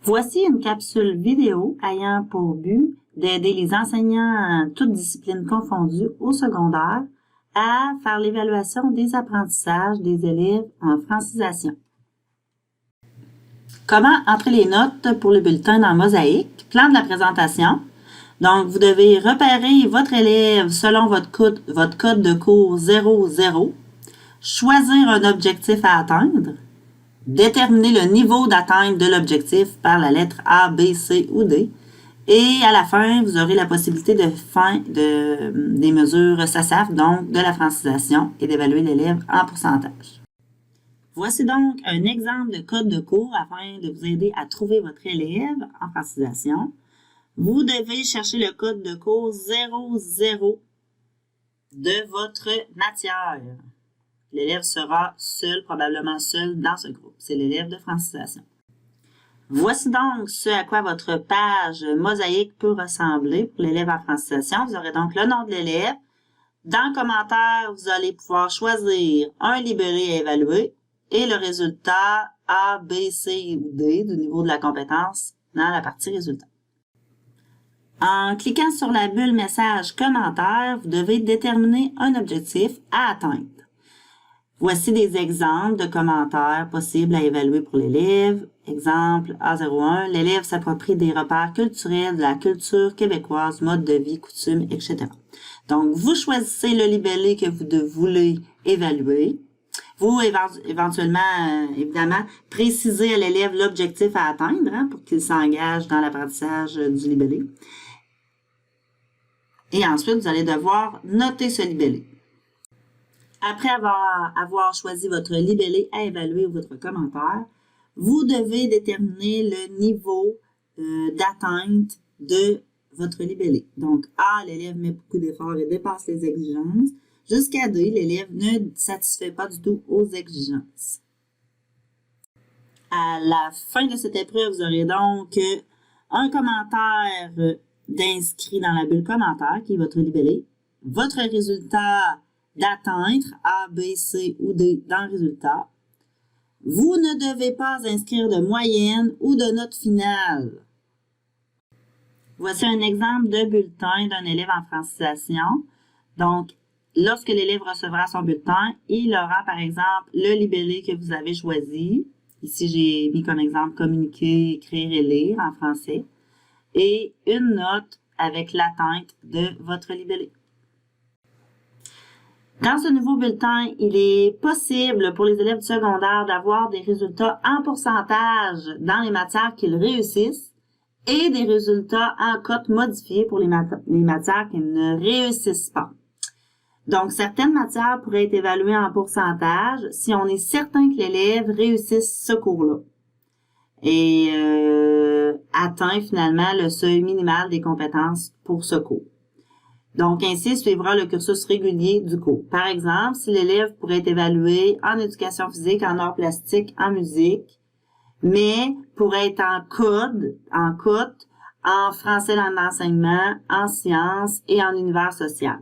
Voici une capsule vidéo ayant pour but d'aider les enseignants, toutes disciplines confondues, au secondaire, à faire l'évaluation des apprentissages des élèves en francisation. Comment entrer les notes pour le bulletin dans Mosaïque? Plan de la présentation. Donc, vous devez repérer votre élève selon votre code de cours 00, choisir un objectif à atteindre, déterminer le niveau d'atteinte de l'objectif par la lettre A, B, C ou D. Et à la fin, vous aurez la possibilité des mesures SASAF, donc de la francisation, et d'évaluer l'élève en pourcentage. Voici donc un exemple de code de cours afin de vous aider à trouver votre élève en francisation. Vous devez chercher le code de cours 00 de votre matière. L'élève sera seul, probablement seul dans ce groupe. C'est l'élève de francisation. Voici donc ce à quoi votre page Mosaïque peut ressembler pour l'élève en francisation. Vous aurez donc le nom de l'élève. Dans le commentaire, vous allez pouvoir choisir un libellé à évaluer et le résultat A, B, C ou D du niveau de la compétence dans la partie résultat. En cliquant sur la bulle message commentaire, vous devez déterminer un objectif à atteindre. Voici des exemples de commentaires possibles à évaluer pour l'élève. Exemple A01, l'élève s'approprie des repères culturels de la culture québécoise, mode de vie, coutumes, etc. Donc, vous choisissez le libellé que vous voulez évaluer. Vous, éventuellement, évidemment, précisez à l'élève l'objectif à atteindre pour qu'il s'engage dans l'apprentissage du libellé. Et ensuite, vous allez devoir noter ce libellé. Après avoir choisi votre libellé à évaluer ou votre commentaire, vous devez déterminer le niveau d'atteinte de votre libellé. Donc, A, l'élève met beaucoup d'efforts et dépasse les exigences. Jusqu'à D, l'élève ne satisfait pas du tout aux exigences. À la fin de cette épreuve, vous aurez donc un commentaire d'inscrit dans la bulle commentaire, qui est votre libellé, votre résultat d'atteindre A, B, C ou D dans le résultat. Vous ne devez pas inscrire de moyenne ou de note finale. Voici un exemple de bulletin d'un élève en francisation. Donc, lorsque l'élève recevra son bulletin, il aura par exemple le libellé que vous avez choisi. Ici, j'ai mis comme exemple communiquer, écrire et lire en français. Et une note avec l'atteinte de votre libellé. Dans ce nouveau bulletin, il est possible pour les élèves du secondaire d'avoir des résultats en pourcentage dans les matières qu'ils réussissent et des résultats en cote modifiés pour les matières qu'ils ne réussissent pas. Donc, certaines matières pourraient être évaluées en pourcentage si on est certain que l'élève réussisse ce cours-là et atteint finalement le seuil minimal des compétences pour ce cours. Donc, ainsi suivra le cursus régulier du cours. Par exemple, si l'élève pourrait être évalué en éducation physique, en arts plastiques, en musique, mais pourrait être en cote, en français dans l'enseignement, en sciences et en univers social.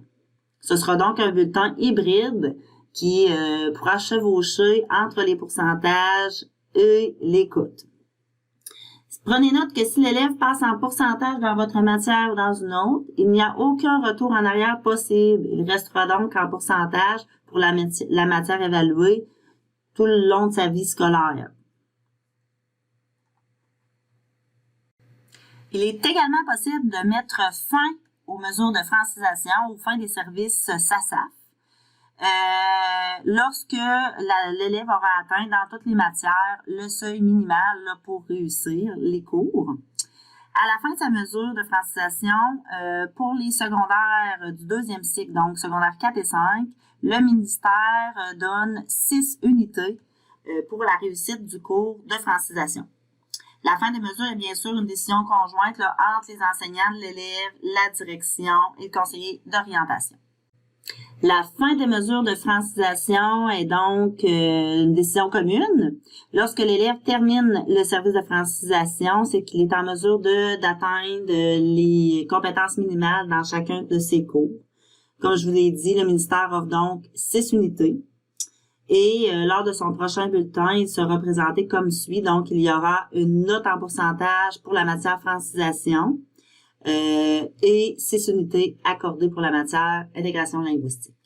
Ce sera donc un bulletin hybride qui pourra chevaucher entre les pourcentages et les cotes. Prenez note que si l'élève passe en pourcentage dans votre matière ou dans une autre, il n'y a aucun retour en arrière possible. Il restera donc en pourcentage pour la matière évaluée tout le long de sa vie scolaire. Il est également possible de mettre fin aux mesures de francisation ou fin des services SASAF lorsque l'élève aura atteint dans toutes les matières le seuil minimal pour réussir les cours. À la fin de sa mesure de francisation, pour les secondaires du deuxième cycle, donc secondaire 4 et 5, le ministère donne 6 unités pour la réussite du cours de francisation. La fin des mesures est bien sûr une décision conjointe entre les enseignants, l'élève, la direction et le conseiller d'orientation. La fin des mesures de francisation est donc une décision commune. Lorsque l'élève termine le service de francisation, c'est qu'il est en mesure d'atteindre les compétences minimales dans chacun de ses cours. Comme je vous l'ai dit, le ministère offre donc 6 unités. Et lors de son prochain bulletin, il sera présenté comme suit. Donc, il y aura une note en pourcentage pour la matière francisation et 6 unités accordées pour la matière intégration linguistique.